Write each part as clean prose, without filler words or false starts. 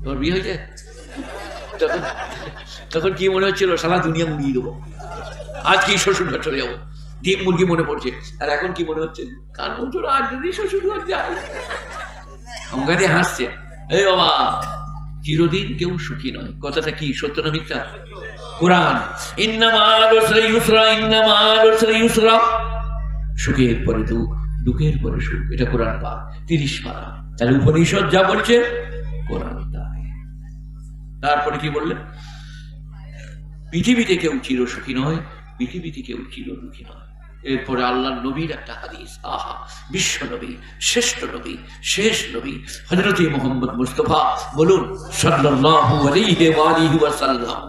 তোমার বিয়ে হয়েছে? তখন তখন কি মনে হচ্ছিল? সারা দুনিয়া মুড়িয়ে দেবো, আজ কি শ্বশুর ঘর চলে যাবো, ডিম মুরগি মনে পড়ছে। আর এখন কি মনে হচ্ছে? কার বছর আজ যদি শ্বশুর ঘর যায়। আমাকে দিয়ে হাসছে, এই বাবা চিরদিন কেউ সুখী নয়। কথাটা কি সত্য না মিথ্যা? কোরআন ইন্নামাল উসরি ইউসরা, ইন্নামাল উসরি ইউসরা, সুখের পরে দুঃখ, দুঃখের পরে সুখ, এটা কোরআন পাক 30 পারা। তাহলে উপনিষদ যা বলছে কোরআন তাই। তারপরে কি বললেন? পৃথিবীতে কেউ চির সুখী নয়, পৃথিবীতে কেউ চির দুঃখী নয়। এরপরে আল্লাহর নবীর একটা হাদিস, আহা, বিশ্ব নবী, শ্রেষ্ঠ নবী, শেষ নবী হযরত মুহাম্মদ মুস্তাফা বলুন সাল্লাল্লাহু আলাইহি ওয়া আলিহি ওয়াসাল্লাম,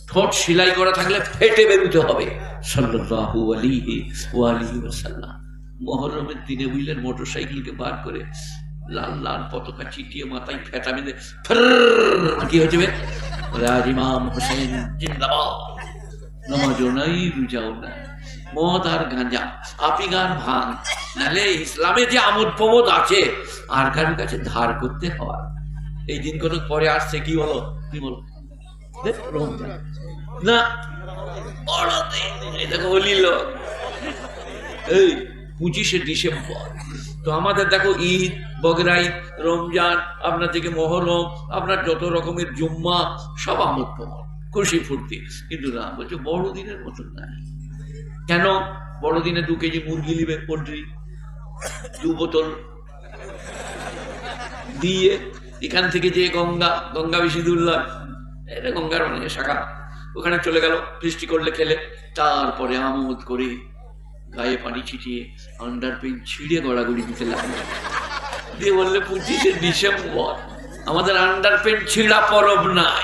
ঠোঁট সেলাই করা থাকলে ফেটে বেরোতে হবে, সাল্লাল্লাহু আলাইহি ওয়া আলিহি ওয়াসাল্লাম। মুহররমের দিনে বুঝলেন, মোটরসাইকেলকে বার করে লাল লাল পতাকা চিটিয়ে মাথায় ফেটা বেঁধে কি হচ্ছে, আজ ইমাম হোসেন জিন্দাবাদ, নামাজও নাই রোজাও নাই, মদ আর গাঁজা, আপিং আর ভাঙ, নাহলে ইসলামে যে আমোদ প্রমোদ আছে আর কারোর কাছে ধার করতে হয়। এই দিন কত পরে আসছে, কি বলো, কি বলো, রমজান না বড়দিন, এটাকে বলিল এই 25শে ডিসেম্বর। তো আমাদের দেখো ঈদ, বকরা ঈদ, রমজান, আপনার থেকে মহরম, আপনার যত রকমের জুম্মা, সব আমোদ প্রমোদ, খুশি ফুর্তি। কিন্তু না, বলছে বড়দিনের মতন নাই। কেন? বড়দিনে 2 কেজি মুরগি নিবে, পোল্ট্রি 2 বোতল দিয়ে এখান থেকে যে গঙ্গা বেশি দূর নয়, এটা গঙ্গার মানে শাখা, ওখানে চলে গেল, বৃষ্টি করলে খেলে, তারপরে আমোদ করে গায়ে পানি ছিটিয়ে আন্ডার পেন ছিঁড়ে গড়াগড়ি দিতে লাগলো, দিয়ে বললে 25শে ডিসেম্বর আমাদের আন্ডার পেন ছিঁড়া পরব নাই।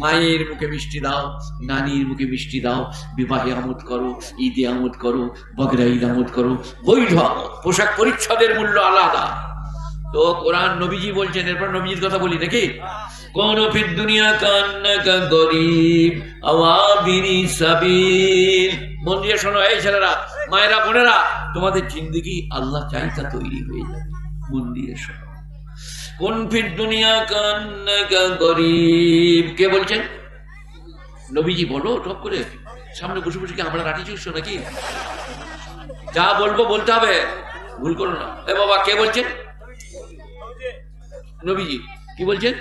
মায়ের মুখে মিষ্টি দাও, নানির মুখে মিষ্টি দাও, বিবাহে আমোদ করো, ঈদে আমোদ করো, বকরা ঈদ আমোদ করো, বৈধ আমোদ, পোশাক পরিচ্ছদের মূল্য আলাদা। তো কোরআন নবীজি বলছেন, এরপর নবীজির কথা বলি নাকি, কোন ফিদ দুনিয়া কান্নাকা গরিব আওয়াবিরি সাবিল। মন দিয়ে শোনো এই ছেলেরা, মায়েরা, বোনেরা, তোমাদের জিন্দেগি আল্লাহ চাইতা তৈরি হয়ে যাবে। মন দিয়ে শোনো, কোন ফিদ দুনিয়া কান্নাকা গরিব, কে বলছেন? নবীজি। বলো টপ করে, সামনে বসে বসে কি আমরা রাটি চুষছো নাকি? যা বলবো বলতে হবে, ভুল করো না। এ বাবা, কে বলছেন? নবীজি। কি বলছেন?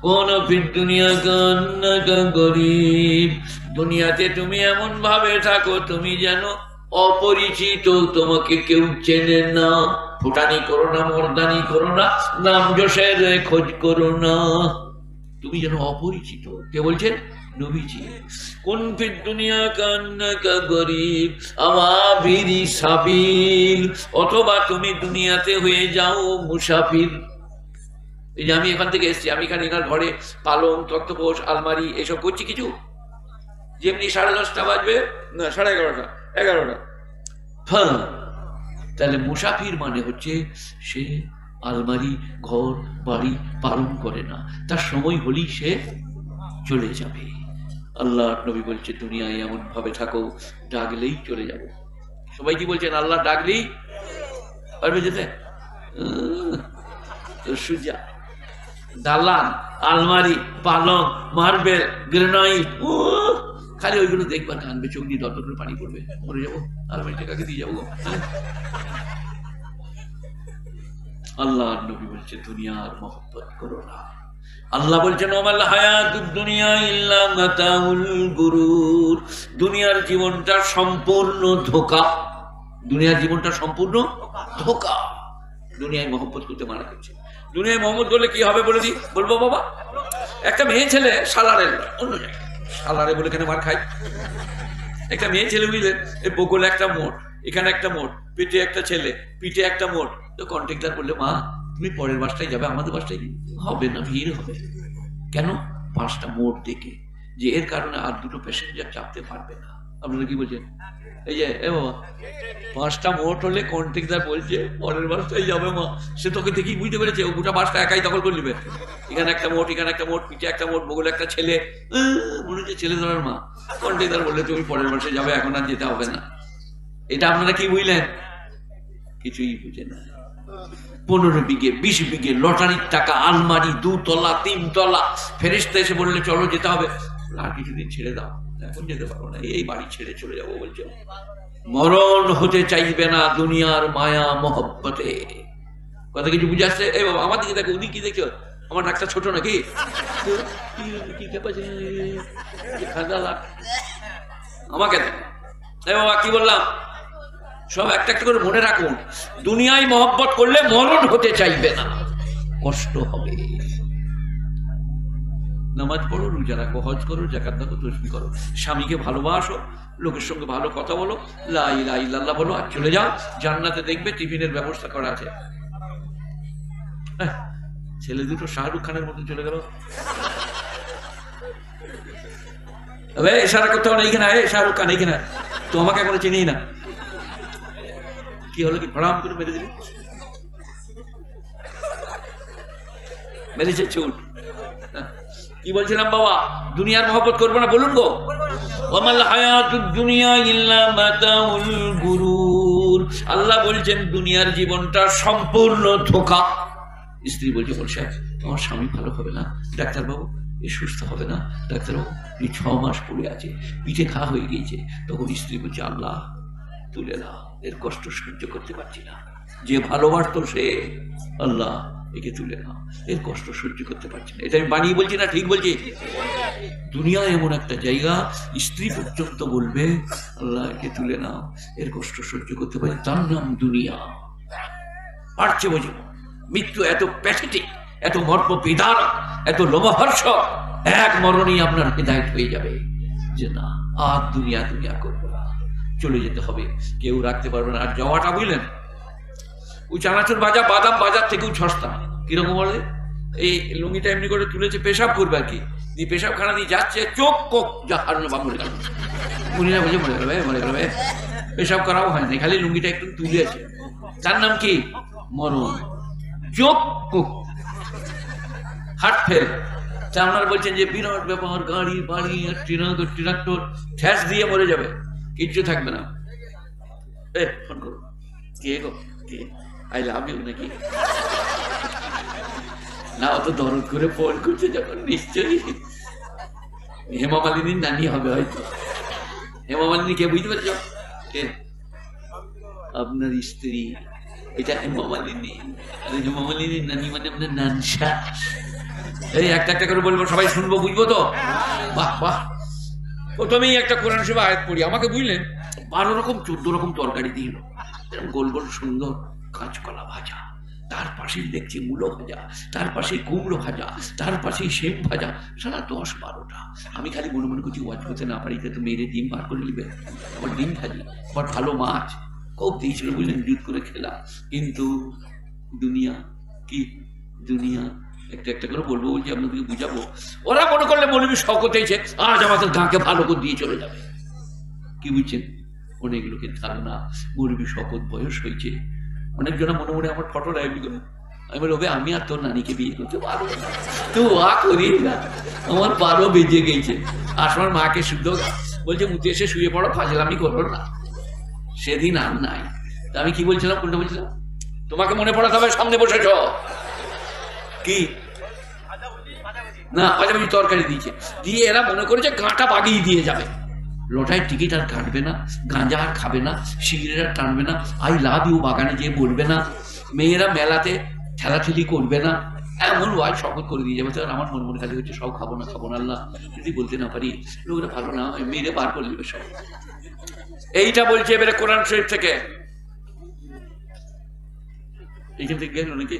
কোন ফির দুনিয়া কান্নাকা গরিব, দুনিয়াতে তুমি এমন ভাবে থাকো তুমি যেন অপরিচিত, তোমাকে কেউ চেনে না, ফুটানি করো না, মর্দানি করো না, নাম যশের খোঁজ করো না, তুমি যেন অপরিচিত। কে বলছেন? নবীজি। কোন ফির দুনিয়া কান্নাকা গরিব আওয়াবিরি সাবিল, অথবা তুমি দুনিয়াতে হয়ে যাও মুসাফির। এই যে আমি এখান থেকে এসছি, আমি এখানে এনার ঘরে পালং, তক্তপোষ, আলমারি এসব করছি কিছু, যেমনি 10:30 বাজবে না, 11:30, 11টা, হ্যাঁ, তাহলে মুসাফির মানে হচ্ছে সে আলমারি, ঘর বাড়ি পালন করে না, তার সময় হলেই সে চলে যাবে। আল্লাহ নবী বলছে দুনিয়ায় এমন ভাবে থাকো ডাকলেই চলে যাব। সবাই কি বলছেন? আল্লাহ ডাকলেই পারবে যেতে? সুজা, দালান, আলমারি, পালং, মার্বেল, গ্রেনাইট, খালি ওইগুলো দেখবার কানবে, চোখ দিয়ে দরদর করে পানি পড়বে, মরে যাবো, আলমারিটা কাকে দিয়ে যাবো? আল্লাহ নবী বলছে দুনিয়ার মহব্বত করো না। আল্লাহ বলছেন ওমাল হায়াতুদ দুনিয়া ইল্লা মাতাউল গুরুর, দুনিয়ার জীবনটা সম্পূর্ণ ধোঁকা, দুনিয়ার জীবনটা সম্পূর্ণ ধোঁকা। দুনিয়ায় মহব্বত করতে মানা করছে। দুনিয়ায় মহব্বত করলে কি হবে বলে দিই, বলবো বাবা? একটা মেয়ে ছেলে সালারে, অন্য জায়গায় সালারে বলে এখানে মার খাই, একটা মেয়ে ছেলে বুঝলেন, এই বগলে একটা মোট, এখানে একটা মোট, পেটে একটা ছেলে, পিঠে একটা মোট। তো কন্ট্রাক্টর বললে মা তুমি পরের বাসটায় যাবে, আমাদের বাসটায় হবে না, ভিড় হবে। কেন? 5টা মোট দেখে, যে এর কারণে আর 2টো প্যাসেঞ্জার চাপতে পারবে না। আপনারা কি বলছেন? এই যে এ বাবা, 5টা মোট হলে কন্ট্রাক্টর বলছে পরের বাসটাই যাবে মা, সে তোকে দেখেই বুঝতে পেরেছে ও গোটা বাসটা একাই দখল করে নেবে। এখানে একটা মোট, এখানে একটা মোট, পিঠে একটা মোট, বগলে একটা ছেলে, মনে হচ্ছে ছেলে ধরার মা। কন্ট্রাক্টর বললে তুমি পরের বাসে যাবে, এখন আর যেতে হবে না। এটা আপনারা কি বুঝলেন? কিছুই বুঝে না। 15 বিঘে 20 বিঘে লটারির টাকা, আলমারি 2 তলা 3 তলা। ফেরেশতা এসে বললে চলো যেতে হবে, আর কিছুদিন ছেড়ে দাও, এখন যেতে পারবো না, এই বাড়ি ছেড়ে চলে যাবো বলছে। মরণ হতে চাইবে না দুনিয়ার মায়া মহব্বতে। কথা কিছু বুঝে আসছে? এই বাবা আমার দিকে দেখো, উনি কি দেখছো? আমার ডাক্তার ছোট নাকি? আমাকে দেখো। এই বাবা কি বললাম? সব একটা একটা করে মনে রাখুন, দুনিয়ায় মহব্বত করলে মরণ হতে চাইবে না, কষ্ট হবে। নামাজ পড়ো, রোজা রাখো, হজ করো, যাকাত দাও, তসবিহ করো, স্বামীকে ভালোবাসো, লোকের সঙ্গে ভালো কথা বলো, লা ইলাহা ইল্লাল্লাহ বলো, আর চলে যাও। জান্নাতে দেখবে টিফিনের ব্যবস্থা করা আছে। ছেলে দুটো শাহরুখ খানের মতো চলে গেল। ইশারা করতে হবে না, এইখানে শাহরুখ খান এইখানে, তো আমাকে এখনো চিনি না। কি হলো? কি ফড়াম করে মেরে দিবি? মেরেছে চুট। কি বলছিলাম বাবা? দুনিয়ার মহব্বত করবো না, বলুন গো। ওয়ামাল হায়াতুদ দুনিয়া ইল্লা মাতাউল গুরুর। আল্লাহ বলছেন দুনিয়ার জীবনটা সম্পূর্ণ ধোঁকা। স্ত্রী বলছে, বলছে আমার স্বামী ভালো হবে না ডাক্তারবাবু, এ সুস্থ হবে না ডাক্তারবাবু, এই 6 মাস পড়ে আছে, পিঠে ঘা হয়ে গিয়েছে। তখন স্ত্রী বলছে, আল্লাহ তুলে দাও, এর কষ্ট সহ্য করতে পারছি না। যে ভালোবাসতো সে, আল্লাহ একে তুলে নাও, এর কষ্ট সহ্য করতে পারছি না। এটা আমি বানিয়ে বলছি না, ঠিক বলছি? দুনিয়া এমন একটা জায়গা, স্ত্রী পর্যন্ত বলবে আল্লাহ একে তুলে নাও, এর কষ্ট সহ্য করতে পারি, তার নাম দুনিয়া। পারছে বুঝি? মৃত্যু এত প্যাথেটিক, এত মর্মবিদারক, এত লোমহর্ষক, এক মরণেই আপনার হেদায়েত হয়ে যাবে যে না আর দুনিয়া দুনিয়া করবো না, চলে যেতে হবে, কেউ রাখতে পারবে না। আর যাওয়াটা বুঝলেন, ওই চানাচুর বাজার, বাদাম বাজার থেকেও সস্তা। কিরকম বলে? এই লুঙ্গিটা এমনি করে তুলেছে, পেশাব করবে আর কি, দিয়ে পেশাবখানা দিয়ে যাচ্ছে, চোখ কোক যা হারলো বা মরে গেল। মুনিরা বলছে মরে গেল, মরে গেল, পেশাব করাও হয় না, খালি লুঙ্গিটা একটু তুলেছে। তার নাম কি? মরণ। চোখ কোক, হার্ট ফেল। আপনারা বলছেন যে বিরাট ব্যাপার, গাড়ি বাড়ি ট্রাক্টর ঠ্যাস দিয়ে মরে যাবে, কিচ্ছু থাকবে না। ফোন করো, কে গো? কে? আই লাভ ইউ নাকি? না, অত দরদ করে ফোন করছে যখন, নিশ্চয়ই হেমা মালিনীর নানি হবে হয়তো। হেমা মালিনী কে বুঝতে পারছো? কে? আপনার স্ত্রী। এটা হেমা মালিনী। হেমা মালিনীর নানি মানে আপনার নানসা। এই একটা একটা করে বলবো, সবাই শুনবো, বুঝবো তো? বাহ বাহ। প্রথমেই একটা কোরআন শরীফ আয়াত পড়ি, আমাকে বুঝলেন 12 রকম 14 রকম তরকারি দিল, গোল গোল সুন্দর কাঁচকলা ভাজা, তার পাশেই দেখছি মূলো ভাজা, তার পাশে কুমড়ো ভাজা, তার পাশেই সেম ভাজা, সারা 10-12টা। আমি খালি মনে মনে করছি ওয়াজ করতে না পারি তো মেরে ডিম বার করে নিবে, আবার ডিম ভাজি, আবার ভালো মাছ খুব দিয়েছিল বুঝলেন, জুত করে খেলাম। কিন্তু দুনিয়া কি? দুনিয়া একটা একটা করে বলবো, বলছি আপনাদেরকে বুঝাবো। ওরা মনে করলে মৌলবী শওকত হয়েছে, আজ আমাদের গাঁকে ভালো করে দিয়ে চলে যাবে। কি বুঝছেন? অনেক লোকের ধারণা মৌলবী শওকত বয়স হয়েছে, অনেকজনা মনে মনে আমার ফটো লাইভলি করে। আমি বলবো আমি আর তোর নানিকে বিয়ে করতে পারবো না, তো আ করি না, আমার 12 বেজে গেছে। আসমার মাকে শুদ্ধ বলছে মুতে এসে শুয়ে পড়ো, ফাজলামি করবো না। সেদিন আর নাই। তা আমি কি বলছিলাম, কোনটা বলছিলাম? তোমাকে মনে পড়াতে হবে, সামনে বসেছ কি না, ভাজাভুজি তরকারি দিয়েছে, দিয়ে এরা মনে করেছে গাঁটা বাগিয়ে দিয়ে যাবে। লোটায় টিকিট আর কাটবে না, গাঁজা আর খাবে না, সিগারেট আর টানবে না, আই লাভ ইউ বাগানে যেয়ে বলবে না, মেয়েরা মেলাতে ঠেলাঠেলি করবে না, এমন ওয়াজ শপথ করে দিয়ে যাবে। তো আমার মনে মনে খালি হচ্ছে সব খাবো না আল্লাহ, যদি বলতে না পারি লোকরা ভালো না, মেয়েরা বার করে দেবে সব। এইটা বলছে এবারে কোরআন শরীফ থেকে। এইখান থেকে গেল নাকি?